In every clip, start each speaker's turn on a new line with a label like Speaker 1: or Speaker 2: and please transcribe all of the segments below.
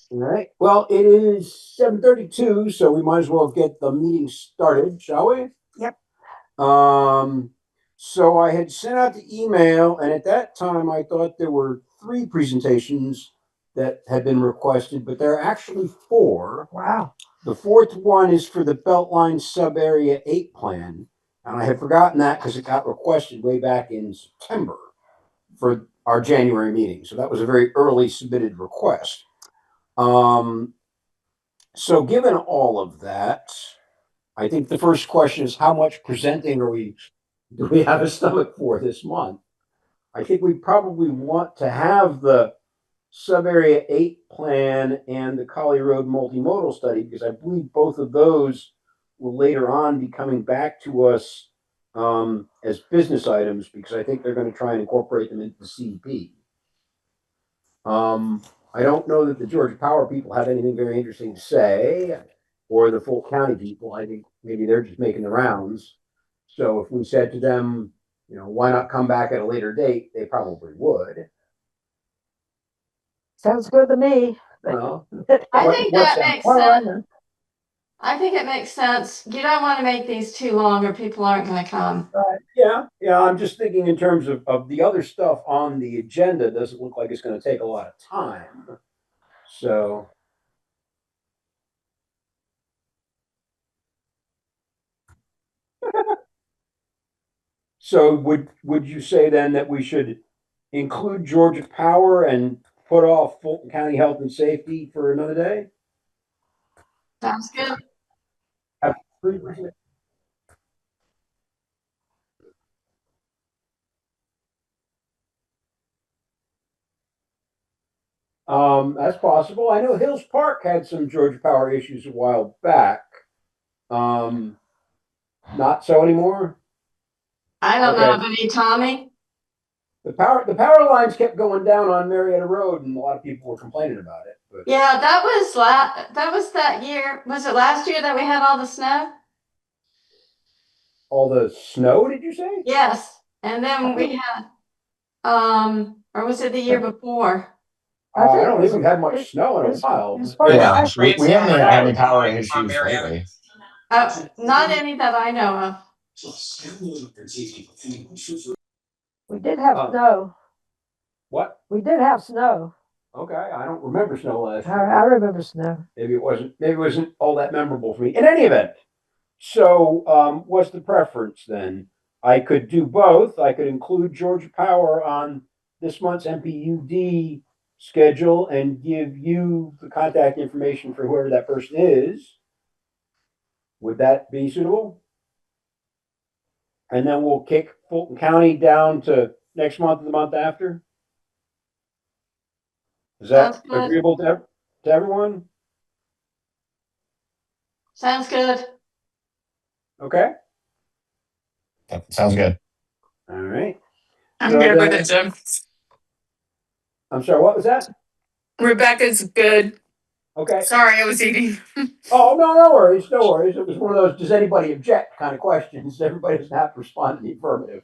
Speaker 1: All right. Well, it is 7:32, so we might as well get the meeting started, shall we?
Speaker 2: Yep.
Speaker 1: Um, so I had sent out the email, and at that time I thought there were three presentations that had been requested, but there are actually four.
Speaker 2: Wow.
Speaker 1: The fourth one is for the Beltline Sub-Area 8 plan, and I had forgotten that because it got requested way back in September for our January meeting. So that was a very early submitted request. Um, so given all of that, I think the first question is how much presenting do we have a stomach for this month? I think we probably want to have the sub-area 8 plan and the Collie Road multimodal study because I believe both of those will later on be coming back to us as business items because I think they're going to try and incorporate them into the CEP. I don't know that the Georgia Power people have anything very interesting to say, or the Fulton County people. I think maybe they're just making the rounds. So if we said to them, why not come back at a later date, they probably would.
Speaker 2: Sounds good to me.
Speaker 1: Well,
Speaker 3: I think that makes sense. I think it makes sense. You don't want to make these too long or people aren't going to come.
Speaker 1: yeah. I'm just thinking in terms of the other stuff on the agenda. Doesn't look like it's going to take a lot of time. So So would you say then that we should include Georgia Power and put off Fulton County Health and Safety for another day?
Speaker 3: Sounds good.
Speaker 1: Have 3%. That's possible. I know Hills Park had some Georgia Power issues a while back. Um, not so anymore.
Speaker 3: I don't know of any Tommy.
Speaker 1: The power lines kept going down on Marietta Road, and a lot of people were complaining about it. But
Speaker 3: Yeah, that was that year. Was it last year that we had all the snow?
Speaker 1: all the snow, did you say?
Speaker 3: Yes. And then we had or was it the year before?
Speaker 1: I don't think we've had much snow in a while.
Speaker 4: Yeah, we haven't had any power issues lately.
Speaker 3: Not any that I know of.
Speaker 2: We did have snow.
Speaker 1: What?
Speaker 2: We did have snow.
Speaker 1: Okay, I don't remember snow last year.
Speaker 2: I remember snow.
Speaker 1: Maybe it wasn't all that memorable for me. In any event, so what's the preference then? I could do both. I could include Georgia Power on this month's NPU D schedule and give you the contact information for whoever that person is. Would that be suitable? And then we'll kick Fulton County down to next month or the month after. Is that agreeable to everyone?
Speaker 3: Sounds good.
Speaker 1: Okay.
Speaker 4: Sounds good.
Speaker 1: All right.
Speaker 5: I'm good with it, Jim.
Speaker 1: I'm sorry, what was that?
Speaker 5: Rebecca's good.
Speaker 1: Okay.
Speaker 5: Sorry, I was eating.
Speaker 1: Oh, no worries, no worries. It was one of those, does anybody object kind of questions. Everybody doesn't have to respond in the affirmative.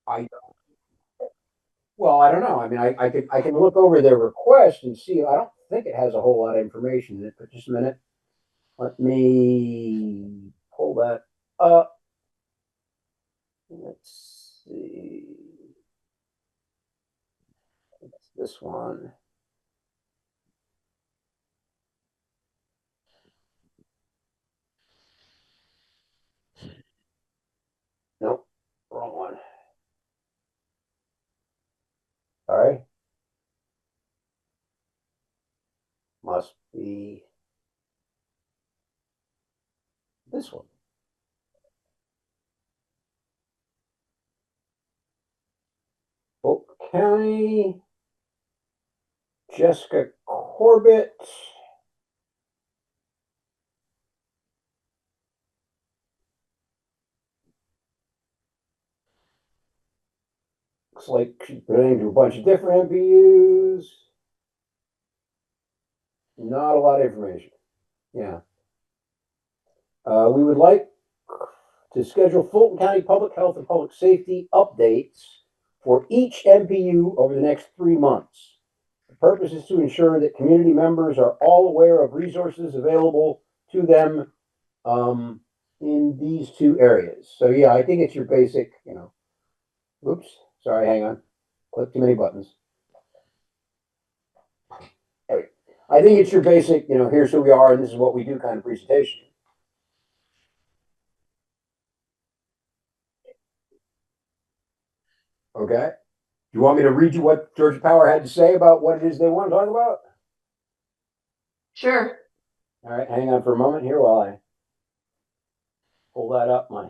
Speaker 1: I I don't know. I mean, I can look over their request and see. I don't think it has a whole lot of information in it, but just a minute. Let me pull that up. Let's see. It's this one. Nope, wrong one. Sorry. Must be this one. Polk County, Jessica Corbett. Looks like she's presenting to a bunch of different NPUs. Not a lot of information. Yeah. We would like to schedule Fulton County Public Health and Public Safety updates for each NPU over the next 3 months. The purpose is to ensure that community members are all aware of resources available to them in these two areas. So yeah, I think it's your basic, oops, sorry, hang on. Click too many buttons. I think it's your basic, here's who we are and this is what we do kind of presentation. Okay. Do you want me to read you what Georgia Power had to say about what it is they want to talk about?
Speaker 3: Sure.
Speaker 1: All right, hang on for a moment here while I pull that up. My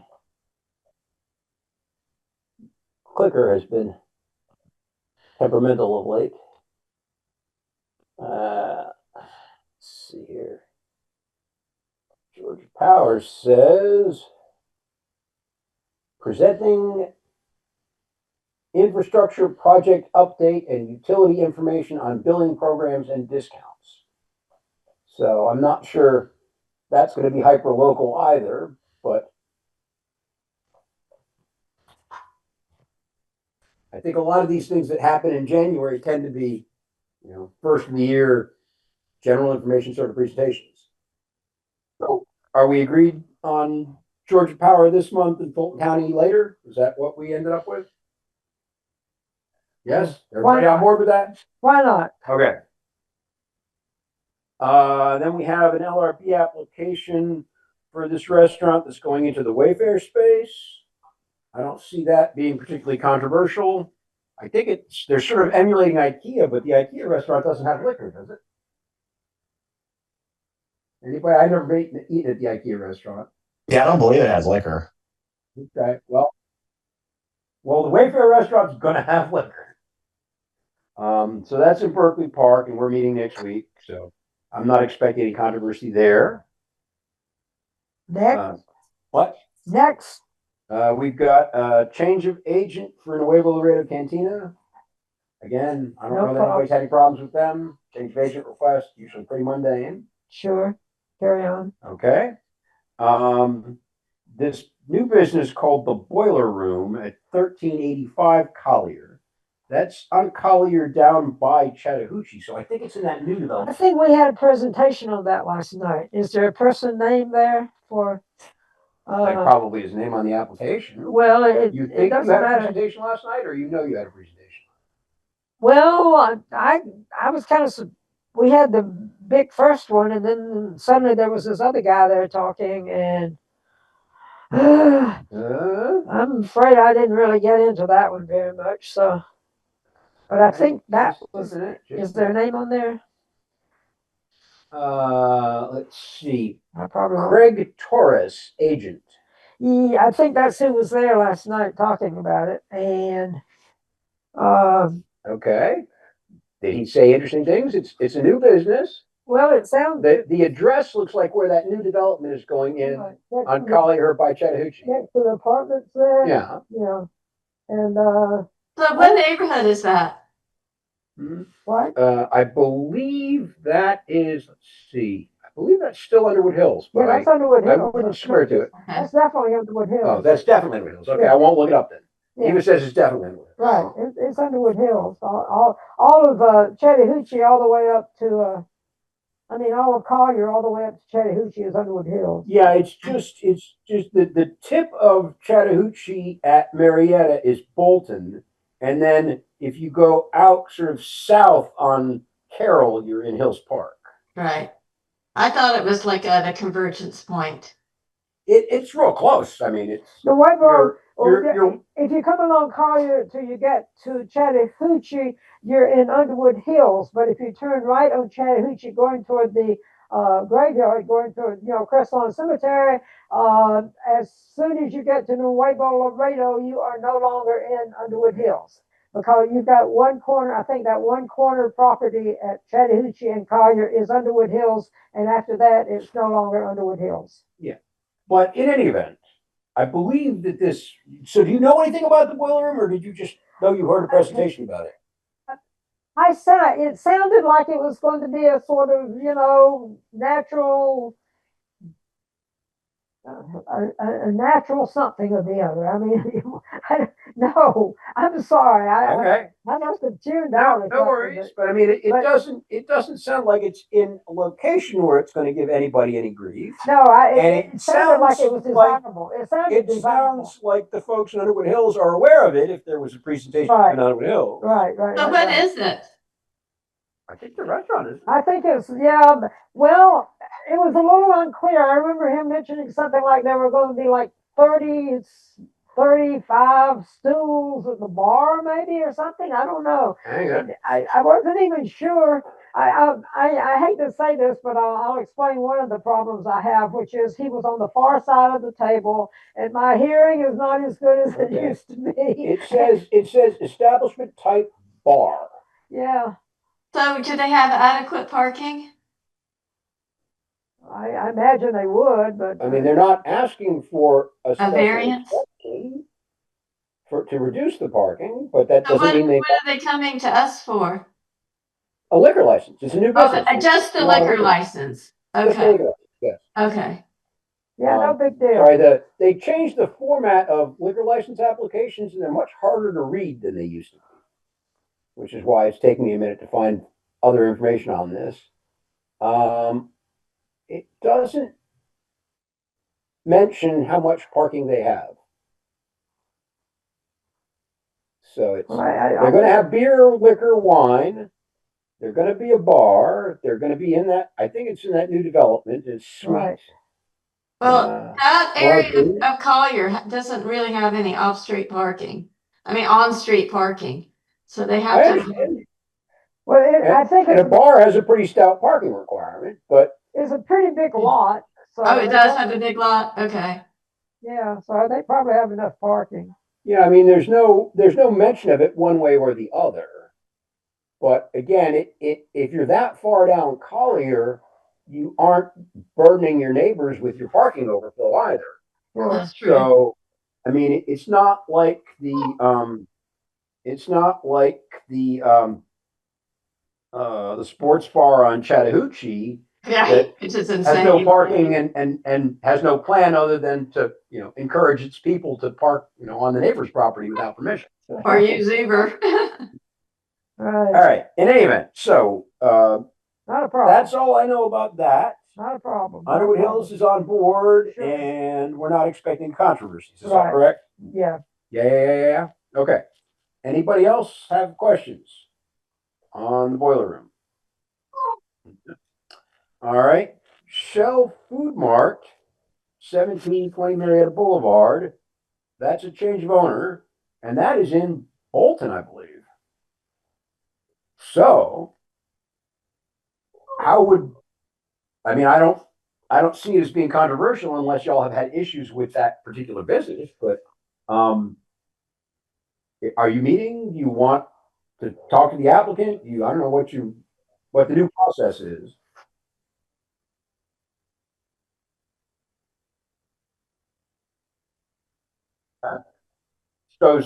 Speaker 1: clicker has been temperamental of late. Let's see here. Georgia Power says, presenting infrastructure project update and utility information on billing programs and discounts. So I'm not sure that's going to be hyper local either, but I think a lot of these things that happen in January tend to be, first of the year general information sort of presentations. So are we agreed on Georgia Power this month and Fulton County later? Is that what we ended up with? Yes? Everybody on board with that?
Speaker 2: Why not?
Speaker 1: Okay. Then we have an LRP application for this restaurant that's going into the Wayfair space. I don't see that being particularly controversial. I think they're sort of emulating IKEA, but the IKEA restaurant doesn't have liquor, does it? Anybody? I never eaten at the IKEA restaurant.
Speaker 4: Yeah, I don't believe it has liquor.
Speaker 1: Okay. Well, the Wayfair restaurant's gonna have liquor. So that's in Berkeley Park, and we're meeting next week. So I'm not expecting any controversy there.
Speaker 2: Next.
Speaker 1: What?
Speaker 2: Next.
Speaker 1: We've got a change of agent for Nuevo Laredo Cantina. Again, I don't know that anybody's had any problems with them. Change of agent request, usually pretty mundane.
Speaker 2: Sure. Carry on.
Speaker 1: Okay. This new business called the Boiler Room at 1385 Collier. That's on Collier down by Chattahoochee. So I think it's in that new
Speaker 2: I
Speaker 1: development.
Speaker 2: think we had a presentation on that last night. Is there a person named there for?
Speaker 1: That probably is name on the application.
Speaker 2: Well,
Speaker 1: You
Speaker 2: it
Speaker 1: think
Speaker 2: doesn't
Speaker 1: you had a
Speaker 2: matter.
Speaker 1: presentation last night, or you had a presentation?
Speaker 2: Well, I was kind of. We had the big first one, and then suddenly there was this other guy there talking, and I'm afraid I didn't really get into that one very much. So, but I think that was. Is their name on there?
Speaker 1: Let's see.
Speaker 2: I probably won't.
Speaker 1: Craig Torres, agent.
Speaker 2: Yeah, I think that's who was there last night talking about it, and
Speaker 1: Okay. Did he say interesting things? It's a new business.
Speaker 2: well, it sounds
Speaker 1: The address looks like where that new development is going in on Collier by Chattahoochee.
Speaker 2: next to the apartments there.
Speaker 1: Yeah.
Speaker 2: Yeah, and
Speaker 3: So what neighborhood is that?
Speaker 2: what?
Speaker 1: I believe that is. Let's see. I believe that's still Underwood Hills, but
Speaker 2: Yeah, that's Underwood
Speaker 1: I
Speaker 2: Hills.
Speaker 1: wouldn't swear to it.
Speaker 2: That's definitely Underwood Hills.
Speaker 1: Oh, that's definitely Underwood Hills. Okay,
Speaker 2: Yeah.
Speaker 1: I won't look it up then.
Speaker 2: Yeah.
Speaker 1: Even says it's definitely Underwood Hills.
Speaker 2: Right, it's Underwood Hills. All of Chattahoochee all the way up to all of Collier all the way up to Chattahoochee is Underwood Hills.
Speaker 1: Yeah, it's just the tip of Chattahoochee at Marietta is Bolton, and then if you go out sort of south on Carroll, you're in Hills Park.
Speaker 3: Right. I thought it was like at a convergence point.
Speaker 1: It's real close. I mean, it's
Speaker 2: The white road.
Speaker 1: you're
Speaker 2: If you come along Collier till you get to Chattahoochee, you're in Underwood Hills. But if you turn right on Chattahoochee, going toward the graveyard, going toward Crestlawn Cemetery, as soon as you get to Nuevo Laredo, you are no longer in Underwood Hills because you've got one corner. I think that one corner property at Chattahoochee and Collier is Underwood Hills, and after that, it's no longer Underwood Hills.
Speaker 1: Yeah, but in any event, I believe that this. So, do you know anything about the boiler room, or did you just know you heard a presentation about it?
Speaker 2: I said it sounded like it was going to be a sort of, natural a natural something or the other. I mean, no, I'm sorry.
Speaker 1: Okay.
Speaker 2: I must have tuned out.
Speaker 1: No,
Speaker 2: or
Speaker 1: no
Speaker 2: something,
Speaker 1: worries. But I mean,
Speaker 2: but-
Speaker 1: it doesn't sound like it's in a location where it's going to give anybody any grief.
Speaker 2: No,
Speaker 1: And
Speaker 2: it sounded like
Speaker 1: sounds
Speaker 2: it was
Speaker 1: like-
Speaker 2: desirable. It sounded
Speaker 1: It
Speaker 2: desirable.
Speaker 1: sounds like the folks in Underwood Hills are aware of it if there was a presentation
Speaker 2: Right.
Speaker 1: in Underwood Hills.
Speaker 2: Right.
Speaker 3: So what is it?
Speaker 1: I think the restaurant is.
Speaker 2: I think it's, yeah, well, it was a little unclear. I remember him mentioning something like there were going to be like 35 stools at the bar, maybe, or something. I don't know.
Speaker 1: Hang on.
Speaker 2: I wasn't even sure. I hate to say this, but I'll explain one of the problems I have, which is he was on the far side of the table, and my hearing is not as good as it
Speaker 1: Okay.
Speaker 2: used to be.
Speaker 1: It says establishment type bar.
Speaker 2: Yeah,
Speaker 3: So do they have adequate parking?
Speaker 2: I imagine they would, but
Speaker 1: I mean, they're not asking for a special
Speaker 3: variance?
Speaker 1: exception to reduce the parking, but that
Speaker 3: So
Speaker 1: doesn't mean they
Speaker 3: what are they coming to us for?
Speaker 1: a liquor license. It's a new business.
Speaker 3: Just the liquor license.
Speaker 1: Just a
Speaker 3: Okay,
Speaker 1: liquor license, yes.
Speaker 3: okay.
Speaker 2: yeah, no big deal.
Speaker 1: Sorry, they changed the format of liquor license applications, and they're much harder to read than they used to be, which is why it's taking me a minute to find other information on this. It doesn't mention how much parking they have. So it's
Speaker 2: Well,
Speaker 1: they're going to have beer, liquor, wine. They're going to be a bar. They're going to be in that. I think it's in that new development. It's sweet.
Speaker 2: Right.
Speaker 3: Well, that area
Speaker 1: Martin.
Speaker 3: of Collier doesn't really have any off-street parking. I mean, on-street parking. So they
Speaker 1: I
Speaker 3: have to.
Speaker 1: understand.
Speaker 2: Well, I think
Speaker 1: And a bar has a pretty stout parking requirement, but
Speaker 2: it's a pretty big lot. So
Speaker 3: Oh, it
Speaker 2: they
Speaker 3: does
Speaker 2: probably-
Speaker 3: have a big lot? Okay.
Speaker 2: Yeah, so they probably have enough parking.
Speaker 1: yeah, I mean, there's no mention of it one way or the other. But again, if you're that far down Collier, you aren't burdening your neighbors with your parking overflow either.
Speaker 2: Sure.
Speaker 3: That's true.
Speaker 1: So, I mean, it's not like the sports bar on Chattahoochee
Speaker 3: Yeah,
Speaker 1: that
Speaker 3: which is
Speaker 1: has
Speaker 3: insane.
Speaker 1: no parking and has no plan other than to encourage its people to park on the neighbor's property without permission.
Speaker 3: Or use Uber.
Speaker 1: All
Speaker 2: Right.
Speaker 1: right. In any event, so
Speaker 2: Not a problem.
Speaker 1: that's all I know about that.
Speaker 2: Not a problem. Not a
Speaker 1: Underwood
Speaker 2: problem.
Speaker 1: Hills is on board,
Speaker 2: Sure.
Speaker 1: and we're not expecting controversies. Is that
Speaker 2: Right.
Speaker 1: correct?
Speaker 2: Yeah.
Speaker 1: Yeah. Okay. Anybody else have questions on the boiler room? All right. Shell Food Mart, 1720 Marietta Boulevard. That's a change of owner, and that is in Bolton, I believe. So, I don't see it as being controversial unless y'all have had issues with that particular business. But are you meeting? Do you want to talk to the applicant? I don't know what the new process is. So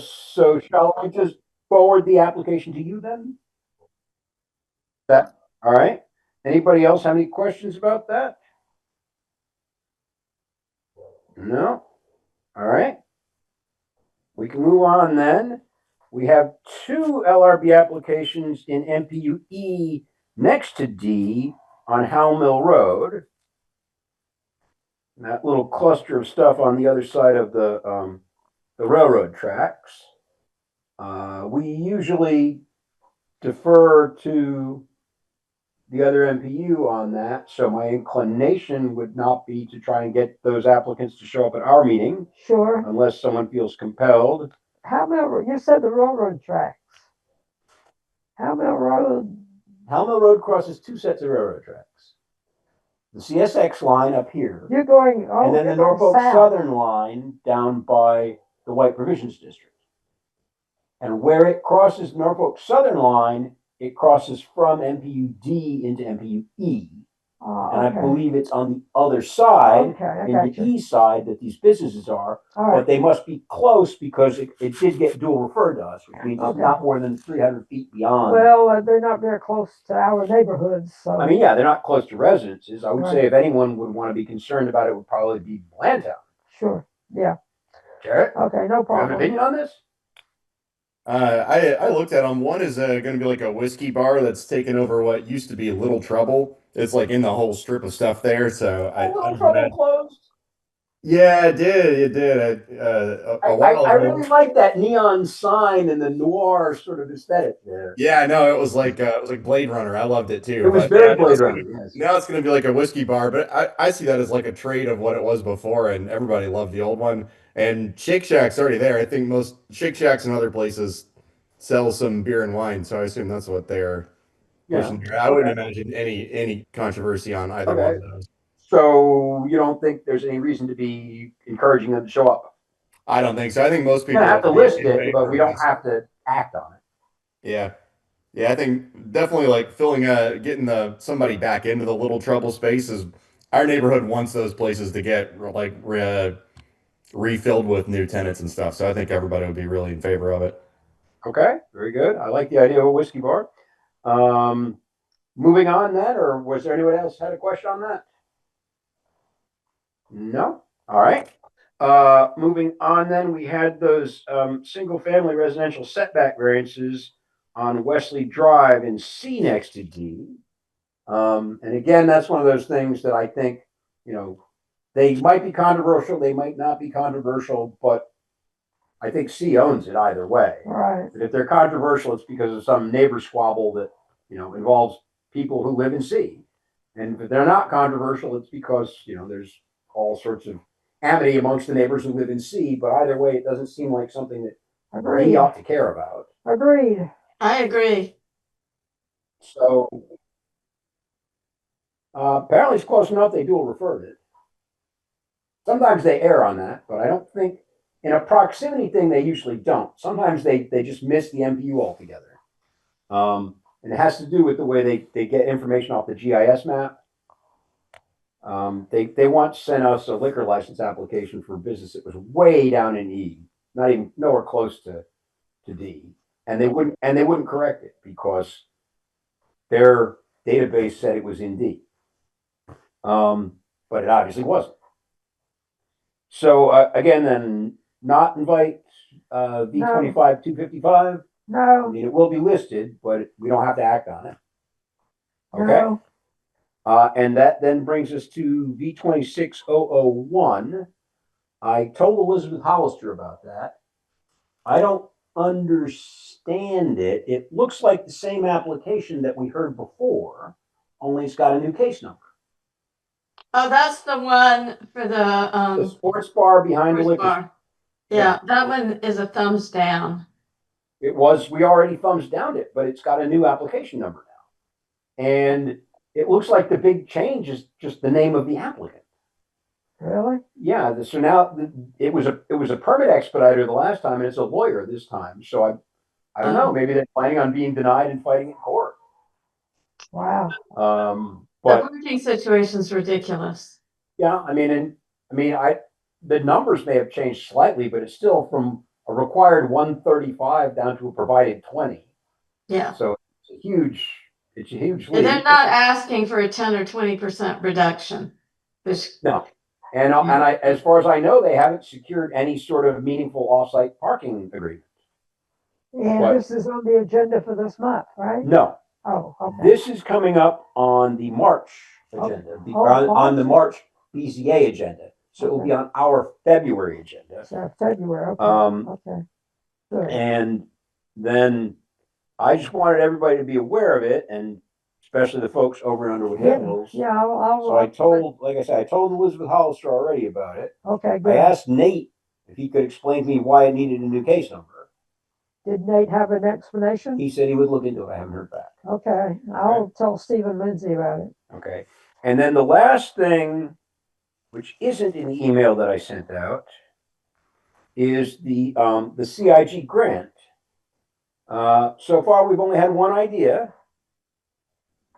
Speaker 1: shall I just forward the application to you then? That all right? Anybody else have any questions about that? No? All right. We can move on then. We have two LRB applications in NPU E next to D on Howell Mill Road. That little cluster of stuff on the other side of the railroad tracks. We usually defer to the other NPU on that, so my inclination would not be to try and get those applicants to show up at our meeting
Speaker 2: Sure.
Speaker 1: unless someone feels compelled.
Speaker 2: You said the railroad tracks. How Mill Road?
Speaker 1: Howell Mill Road crosses two sets of railroad tracks. The CSX line up here,
Speaker 2: You're going. Oh,
Speaker 1: and then
Speaker 2: you're
Speaker 1: the
Speaker 2: going
Speaker 1: Norfolk
Speaker 2: south.
Speaker 1: Southern line down by the White Provisions District. And where it crosses Norfolk Southern line, it crosses from NPU D into NPU E. And I
Speaker 2: Okay.
Speaker 1: believe it's on the other side,
Speaker 2: Okay, I
Speaker 1: in
Speaker 2: got
Speaker 1: the
Speaker 2: you.
Speaker 1: east side, that these businesses are.
Speaker 2: All
Speaker 1: But
Speaker 2: right.
Speaker 1: they must be close because it did get dual referred to us, which means it's
Speaker 2: Okay.
Speaker 1: not more than 300 feet beyond.
Speaker 2: Well, they're not very close to our neighborhoods, so.
Speaker 1: I mean, yeah, they're not close to residences. I would say
Speaker 2: Right.
Speaker 1: if anyone would want to be concerned about it, would probably be Blandtown.
Speaker 2: Sure, yeah,
Speaker 1: Jarrett,
Speaker 2: okay, no
Speaker 1: you have an
Speaker 2: problem.
Speaker 1: opinion on this?
Speaker 6: I looked at them. One is going to be like a whiskey bar that's taken over what used to be Little Trouble. It's like in the whole strip of stuff there. So I
Speaker 1: Little
Speaker 6: don't
Speaker 1: Trouble
Speaker 6: imagine.
Speaker 1: closed.
Speaker 6: Yeah, it did. It did. A while
Speaker 1: I
Speaker 6: ago.
Speaker 1: really like that neon sign and the noir sort of aesthetic there.
Speaker 6: Yeah, I know it was like Blade Runner. I loved it too.
Speaker 1: It was
Speaker 6: But
Speaker 1: very Blade Runner, yes.
Speaker 6: now it's gonna be like a whiskey bar. But I see that as like a trade of what it was before, and everybody loved the old one. And Shake Shack's already there. I think most Shake Shacks and other places sell some beer and wine, so I assume that's what they're
Speaker 1: Yeah.
Speaker 6: pushing here. I wouldn't imagine any controversy on either one
Speaker 1: Okay.
Speaker 6: of those.
Speaker 1: So you don't think there's any reason to be encouraging them to show up?
Speaker 6: I don't think so. I think most
Speaker 1: We're gonna
Speaker 6: people
Speaker 1: have
Speaker 6: will
Speaker 1: to
Speaker 6: be
Speaker 1: list
Speaker 6: in
Speaker 1: it, but
Speaker 6: favor
Speaker 1: we
Speaker 6: of
Speaker 1: don't
Speaker 6: this.
Speaker 1: have to act on it.
Speaker 6: Yeah. Yeah, I think definitely like getting the somebody back into the Little Trouble space is our neighborhood wants those places to get refilled with new tenants and stuff. So I think everybody would be really in favor of it.
Speaker 1: Okay, very good. I like the idea of a whiskey bar. Um, moving on then, or was there anyone else had a question on that? No? All right. Moving on then, we had those single family residential setback variances on Wesley Drive in C next to D. And again, that's one of those things that I think, you know, they might be controversial, they might not be controversial, but I think C owns it either way.
Speaker 2: Right,
Speaker 1: But if they're controversial, it's because of some neighbor squabble that, involves people who live in C. And if they're not controversial, it's because, there's all sorts of amity amongst the neighbors who live in C. But either way, it doesn't seem like something that
Speaker 2: agreed,
Speaker 1: we ought to care about.
Speaker 2: agreed.
Speaker 3: I agree.
Speaker 1: So apparently it's close enough, they dual referred it. Sometimes they err on that, but I don't think in a proximity thing they usually don't. Sometimes they just miss the NPU altogether. And it has to do with the way they get information off the GIS map. They once sent us a liquor license application for a business that was way down in E, not even nowhere close to D. And they wouldn't correct it because their database said it was in D. But it obviously wasn't. So again, then not invite V25 255. I
Speaker 2: No,
Speaker 1: mean, it will be listed, but we don't have to act on it. Okay.
Speaker 2: no,
Speaker 1: And that then brings us to V26001. I told Elizabeth Hollister about that. I don't understand it. It looks like the same application that we heard before, only it's got a new case number.
Speaker 3: Oh, that's the one for the
Speaker 1: The sports bar behind the
Speaker 3: sports
Speaker 1: liquor store.
Speaker 3: bar. Yeah, that one is a thumbs down.
Speaker 1: It was, we already thumbs downed it, but it's got a new application number now. And it looks like the big change is just the name of the applicant.
Speaker 2: really?
Speaker 1: Yeah, so now it was a permit expediter the last time, and it's a lawyer this time. So I don't know. Maybe they're planning on being denied and fighting in court.
Speaker 2: Wow,
Speaker 3: The
Speaker 1: But
Speaker 3: parking situation's ridiculous.
Speaker 1: yeah, the numbers may have changed slightly, but it's still from a required 135 down to a provided 20.
Speaker 3: Yeah.
Speaker 1: So it's a huge
Speaker 3: And they're
Speaker 1: leap.
Speaker 3: not asking for a 10 or 20% reduction. Which,
Speaker 1: No. And as far as I know, they haven't secured any sort of meaningful off-site parking agreement.
Speaker 2: and
Speaker 1: What?
Speaker 2: this is on the agenda for this month, right?
Speaker 1: No,
Speaker 2: Oh, okay,
Speaker 1: this is coming up on the March agenda, on the March BZA agenda. So it will be on our February agenda.
Speaker 2: so February, okay, okay, good.
Speaker 1: And then I just wanted everybody to be aware of it, and especially the folks over in Underwood Hills.
Speaker 2: Yeah,
Speaker 1: So I told Elizabeth Hollister already about it.
Speaker 2: okay,
Speaker 1: I
Speaker 2: good.
Speaker 1: asked Nate if he could explain to me why it needed a new case number.
Speaker 2: Did Nate have an explanation?
Speaker 1: He said he would look into it. I haven't heard back.
Speaker 2: Okay, I'll tell Stephen Lindsay about it.
Speaker 1: Okay. And then the last thing, which isn't in the email that I sent out, is the CIG grant. So far, we've only had one idea,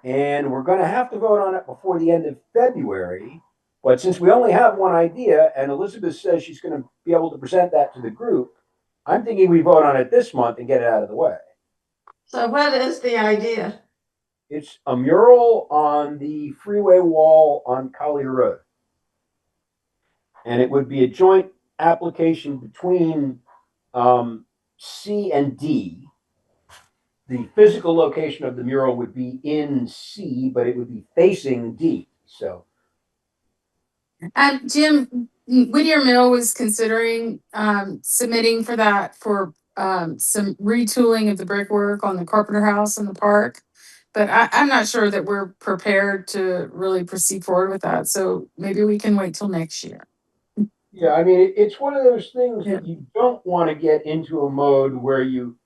Speaker 1: and we're going to have to vote on it before the end of February. But since we only have one idea, and Elizabeth says she's going to be able to present that to the group, I'm thinking we vote on it this month and get it out of the way.
Speaker 3: So what is the idea?
Speaker 1: It's a mural on the freeway wall on Collier Road. And it would be a joint application between C and D. The physical location of the mural would be in C, but it would be facing D. So,
Speaker 5: And Jim, Whittier Mill was considering submitting for that for some retooling of the brickwork on the Carpenter House in the park. But I'm not sure that we're prepared to really proceed forward with that. So maybe we can wait till next year.
Speaker 1: yeah, I mean, it's one of those things
Speaker 5: Yeah.
Speaker 1: that you don't want to get into a mode where you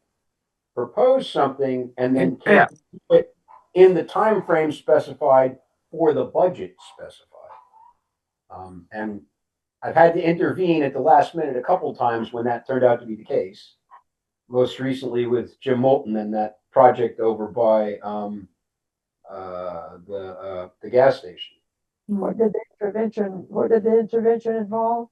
Speaker 1: propose something and then
Speaker 5: Yeah.
Speaker 1: can't do it in the time frame specified for the budget specified. And I've had to intervene at the last minute a couple times when that turned out to be the case. Most recently with Jim Moulton and that project over by the gas station.
Speaker 2: What did the intervention involve?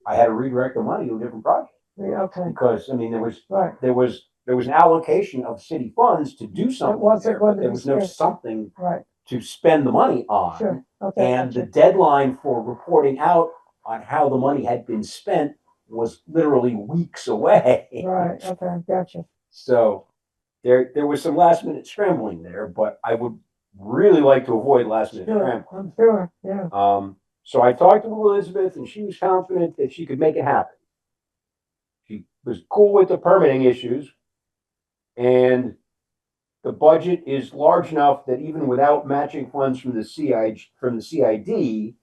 Speaker 1: I had to redirect the money to a different project
Speaker 2: Yeah, okay,
Speaker 1: because I mean
Speaker 2: right.
Speaker 1: there was an allocation of city funds to do something
Speaker 2: wasn't
Speaker 1: there,
Speaker 2: going
Speaker 1: but
Speaker 2: to
Speaker 1: there
Speaker 2: be
Speaker 1: was no
Speaker 2: spent.
Speaker 1: something
Speaker 2: Right,
Speaker 1: to spend the money on.
Speaker 2: sure, okay.
Speaker 1: And the
Speaker 2: Gotcha.
Speaker 1: deadline for reporting out on how the money had been spent was literally weeks away.
Speaker 2: Right, okay, gotcha.
Speaker 1: So there was some last minute scrambling there, but I would really like to avoid last minute
Speaker 2: Sure,
Speaker 1: scrambling.
Speaker 2: I'm sure, yeah.
Speaker 1: So I talked to Elizabeth and she was confident that she could make it happen. She was cool with the permitting issues, and the budget is large enough that even without matching funds from the CID,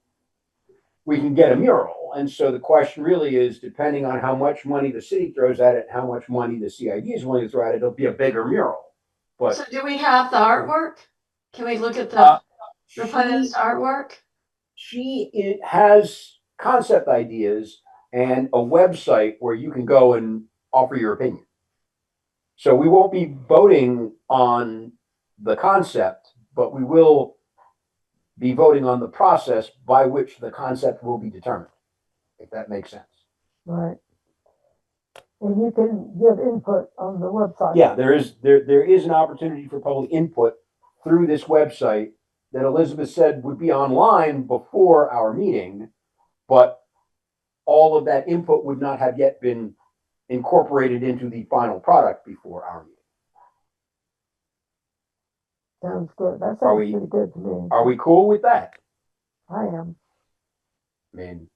Speaker 1: we can get a mural. And so the question really is, depending on how much money the city throws at it, and how much money the CID is willing to throw at it, it'll be a bigger mural. But
Speaker 3: So do we have the artwork? Can we look at the proposed artwork?
Speaker 1: she has concept ideas and a website where you can go and offer your opinion. So we won't be voting on the concept, but we will be voting on the process by which the concept will be determined, if that makes sense.
Speaker 2: Right. And you can give input on the website.
Speaker 1: Yeah, there is an opportunity for public input through this website that Elizabeth said would be online before our meeting, but all of that input would not have yet been incorporated into the final product before our meeting.
Speaker 2: Sounds good. That
Speaker 1: Are
Speaker 2: sounds
Speaker 1: we-
Speaker 2: pretty good to me.
Speaker 1: Are we cool with that?
Speaker 2: I am.
Speaker 1: I mean,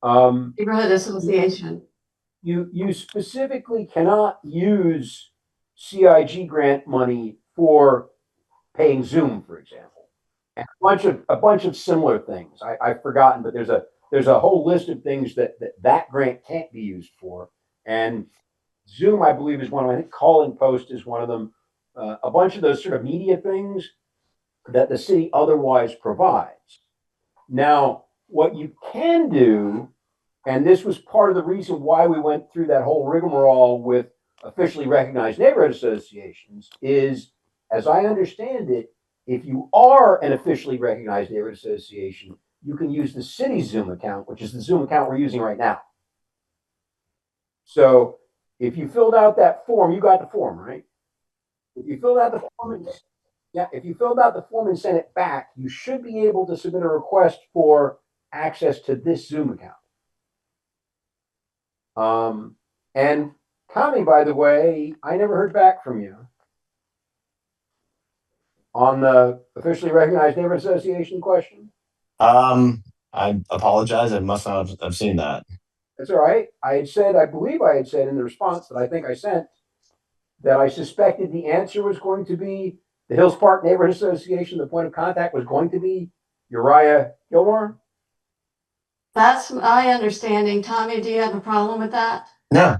Speaker 3: Neighborhood Association.
Speaker 1: you specifically cannot use CIG grant money for paying Zoom, for example, and a bunch of similar things. I've forgotten, but there's a whole list of things that grant can't be used for. And Zoom, I believe, is one of them. I think Calling Post is one of them. A bunch of those sort of media things that the city otherwise provides. Now, what you can do, and this was part of the reason why we went through that whole rigmarole with officially recognized neighborhood associations, is, as I understand it, if you are an officially recognized neighborhood association, you can use the city's Zoom account, which is the Zoom account we're using right now. So if you filled out that form, you got the form, right? If you filled out the form, if you filled out the form and sent it back, you should be able to submit a request for access to this Zoom account. And Tommy, by the way, I never heard back from you on the officially recognized neighborhood association question.
Speaker 4: I apologize. I must not have seen that.
Speaker 1: That's all right. I believe I had said in the response that I think I sent, that I suspected the answer was going to be the Hills Park Neighborhood Association. The point of contact was going to be Uriah Gilmore.
Speaker 3: That's my understanding. Tommy, do you have a problem with that?
Speaker 4: No.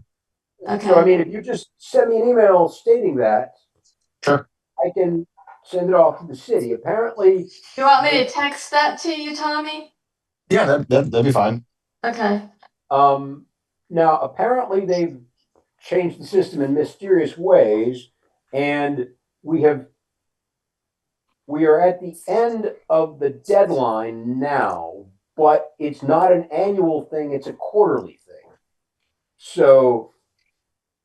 Speaker 3: Okay.
Speaker 1: So, I mean, if you just send me an email stating that,
Speaker 4: Sure.
Speaker 1: I can send it off to the city. Apparently,
Speaker 3: You want me to text that to you, Tommy?
Speaker 4: Yeah, that'd be fine.
Speaker 3: Okay.
Speaker 1: now apparently they've changed the system in mysterious ways, and we are at the end of the deadline now, but it's not an annual thing, it's a quarterly thing. So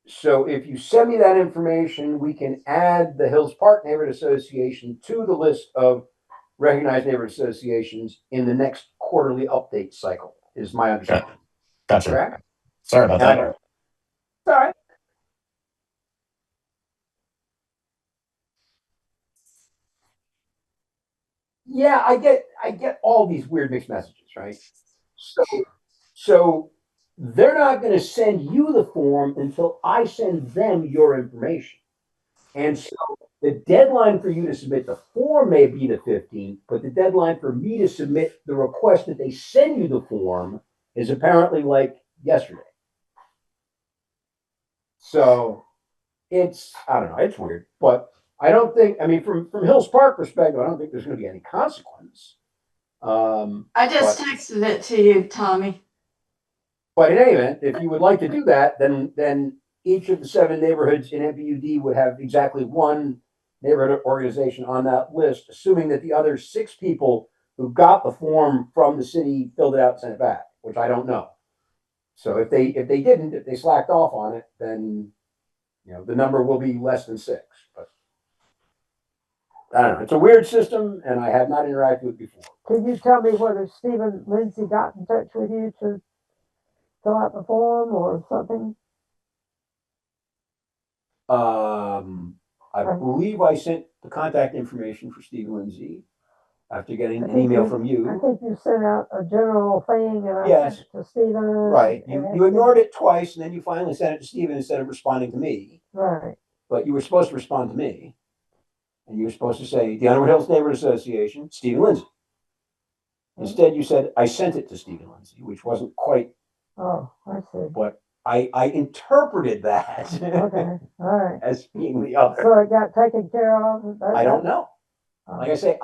Speaker 1: if you send me that information, we can add the Hills Park Neighborhood Association to the list of recognized neighborhood associations in the next quarterly update cycle, is my understanding.
Speaker 4: Gotcha.
Speaker 1: Correct?
Speaker 4: Sorry about that.
Speaker 1: All right. Yeah, I get all these weird mixed messages, right? So they're not going to send you the form until I send them your information. And so the deadline for you to submit the form may be the 15th, but the deadline for me to submit the request that they send you the form is apparently like yesterday. So I don't know, it's weird, but I don't think, I mean, from Hills Park perspective, I don't think there's going to be any consequence.
Speaker 3: I just texted it to you, Tommy.
Speaker 1: But in any event, if you would like to do that, then each of the 7 neighborhoods in NPU D would have exactly one neighborhood organization on that list, assuming that the other 6 people who got the form from the city filled it out and sent it back, which I don't know. So if they didn't, if they slacked off on it, then the number will be less than 6. But I don't know. It's a weird system, and I have not interacted with it before.
Speaker 2: Can you tell me whether Stephen Lindsay got in touch with you to fill out the form or something?
Speaker 1: I believe I sent the contact information for Steve Lindsay after getting an email from you.
Speaker 2: I think you sent out a general thing, and I
Speaker 1: Yes.
Speaker 2: sent it to Stephen.
Speaker 1: Right. You ignored it twice, and then you finally sent it to Stephen instead of responding to me.
Speaker 2: Right.
Speaker 1: But you were supposed to respond to me, and you were supposed to say the Underwood Hills Neighborhood Association, Stephen Lindsay. Instead, you said I sent it to Stephen Lindsay, which wasn't quite.
Speaker 2: Oh, I see.
Speaker 1: But I interpreted that
Speaker 2: Okay. All right.
Speaker 1: as being the other.
Speaker 2: So it got taken care of?
Speaker 1: I don't know. Like I say,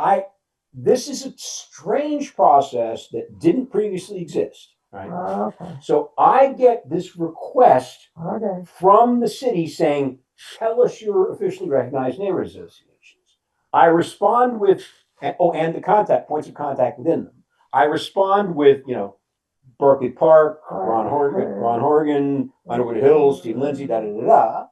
Speaker 1: this is a strange process that didn't previously exist, right?
Speaker 2: Okay.
Speaker 1: So I get this request
Speaker 2: Okay.
Speaker 1: from the city saying, tell us your officially recognized neighborhood associations. I respond with, and the contact points of contact within them. I respond with, Berkeley Park, Ron Horgan, Underwood Hills, Steve Lindsay, da da da da.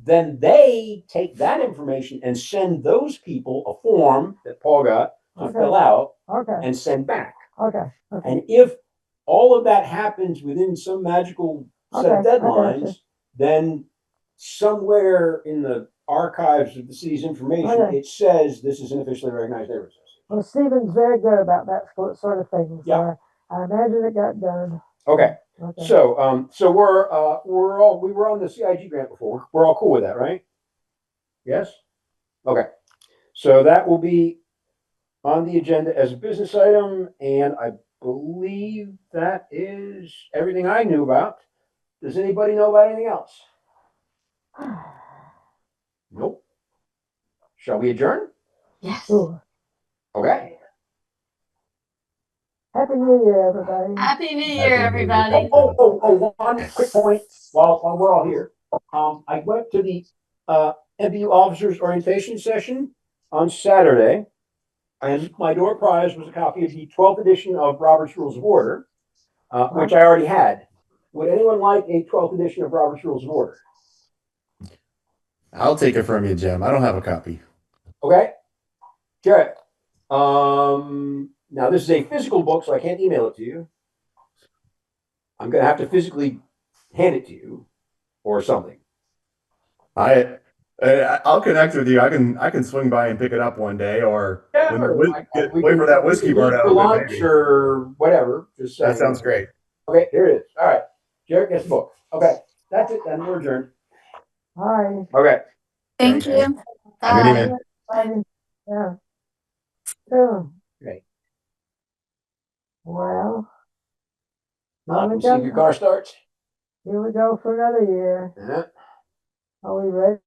Speaker 1: Then they take that information and send those people a form that Paul got to fill out and send back.
Speaker 2: Okay.
Speaker 1: And if all of that happens within some magical set of deadlines, then somewhere in the archives of the city's information, it says this is an officially recognized neighborhood association.
Speaker 2: Well, Stephen's very good about that sort of thing. So
Speaker 1: Yeah.
Speaker 2: I imagine it got done.
Speaker 1: Okay. So we were on the CIG grant before. We're all cool with that, right? Yes? Okay. So that will be on the agenda as a business item, and I believe that is everything I knew about. Does anybody know about anything else? Nope. Shall we adjourn?
Speaker 3: Yes.
Speaker 2: Sure.
Speaker 1: Okay.
Speaker 2: Happy New Year, everybody.
Speaker 3: Happy New Year, everybody.
Speaker 1: One quick point while we're all here. I went to the NPU officers orientation session on Saturday, and my door prize was a copy of the 12th edition of Robert's Rules of Order, which I already had. Would anyone like a 12th edition of Robert's Rules of Order?
Speaker 6: I'll take it from you, Jim. I don't have a copy.
Speaker 1: Okay. Jarrett. Now this is a physical book, so I can't email it to you. I'm gonna have to physically hand it to you or something.
Speaker 6: I'll connect with you. I can swing by and pick it up one day, or wait for that whiskey bar to
Speaker 1: for
Speaker 6: open,
Speaker 1: lunch
Speaker 6: maybe.
Speaker 1: or whatever. Just saying.
Speaker 6: That sounds great.
Speaker 1: Okay, here it is. All right, Jarrett gets the book. Okay, that's it. Then we're adjourned.
Speaker 2: Hi.
Speaker 1: Okay.
Speaker 5: Thank you.
Speaker 6: Good
Speaker 3: Bye.
Speaker 6: evening.
Speaker 2: Bye. Yeah. So,
Speaker 1: Okay.
Speaker 2: well,
Speaker 1: Let me see if your car starts.
Speaker 2: here we go for another year.
Speaker 1: Yeah.
Speaker 2: Are we ready?